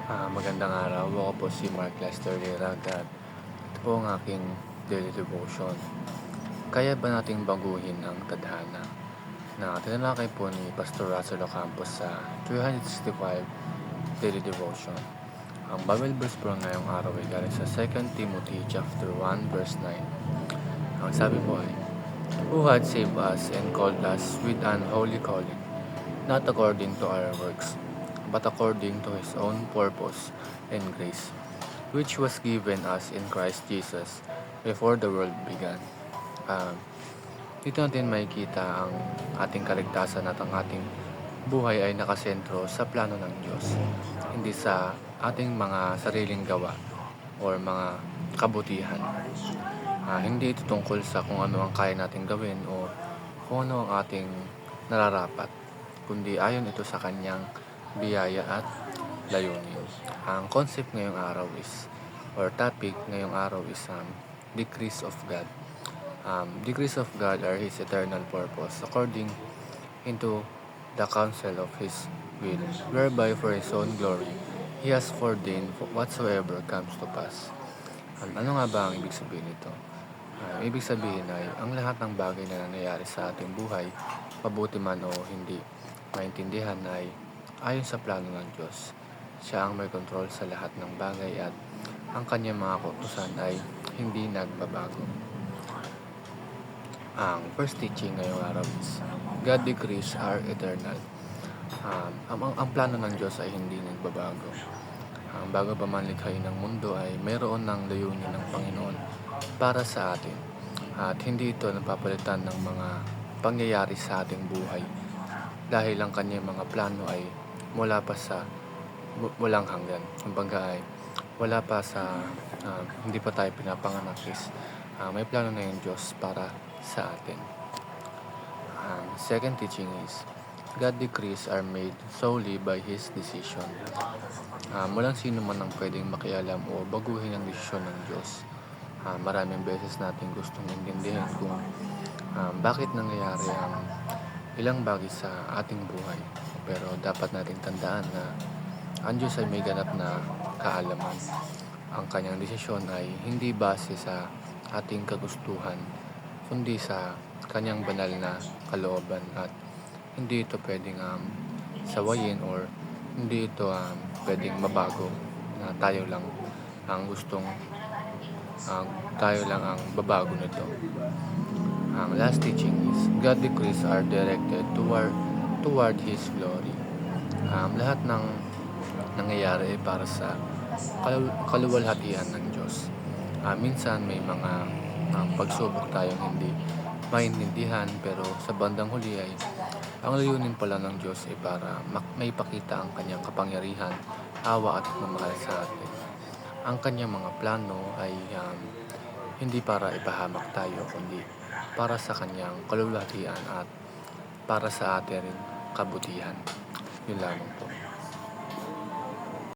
Magandang araw. Ako po si Mark Lester Lirag at ito po ang aking daily devotion. Kaya ba nating baguhin ang tadhana? Na tinalakay po ni Pastor Russell Ocampos sa 365 daily devotion. Ang Bible verse po ngayong araw ay galing sa 2 Timothy chapter 1 verse 9. Ang sabi po ay, Who had saved us and called us with an holy calling, not according to our works, but according to His own purpose and grace, which was given us in Christ Jesus before the world began. Uh, Dito natin makikita ang ating kaligtasan at ang ating buhay ay nakasentro sa plano ng Diyos, hindi sa ating mga sariling gawa or mga kabutihan. Hindi ito tungkol sa kung ano ang kaya nating gawin o kung ano ang ating nararapat, kundi ayon ito sa kanyang biyaya at layunin. Ang concept ngayong araw is, or topic ngayong araw is decrees of God. Decrees of God are His eternal purpose according into the counsel of His will, whereby for His own glory He has foreordained whatsoever comes to pass. Ano nga ba ang ibig sabihin nito? Ibig sabihin ay ang lahat ng bagay na nangyayari sa ating buhay, mabuti man o hindi, maintindihan ay ayon sa plano ng Diyos. Siya ang may kontrol sa lahat ng bagay at ang kanyang mga kautusan ay hindi nagbabago. Ang first teaching ngayong araw is God decrees are eternal. Ang plano ng Diyos ay hindi nagbabago. Bago pa man likhain ng mundo ay mayroon ng layunin ng Panginoon para sa atin at hindi ito napapalitan ng mga pangyayari sa ating buhay dahil ang kanyang mga plano ay mula pa sa walang hanggan. Kumbaga ay wala pa sa hindi pa tayo pinapanganak is may plano na yung Diyos para sa atin. Second teaching is God decrees are made solely by His decision. Walang sino man ang pwedeng makialam o baguhin ang desisyon ng Diyos. Maraming beses natin gustong intindihan kung bakit nangyayari ang ilang bagay sa ating buhay. Pero dapat nating tandaan na ang Diyos ay may ganap na kaalaman. Ang kanyang desisyon ay hindi base sa ating kagustuhan, kundi sa kanyang banal na kalooban at hindi ito pwedeng sawayin or hindi ito pwedeng mabago na tayo lang ang tayo lang ang babago nito. Ang last teaching is God decrees are directed toward His glory. Lahat ng nangyayari ay para sa kaluwalhatian ng Diyos. Minsan may mga pagsubok tayong hindi maintindihan, pero sa bandang huli ay ang layunin pala ng Diyos ay para maipakita ang kanyang kapangyarihan, awa at pagmamahal sa atin. Ang kanyang mga plano ay hindi para ipahamak tayo, kundi para sa kanyang kalulatian at para sa ating kabutihan. Yun lamang po.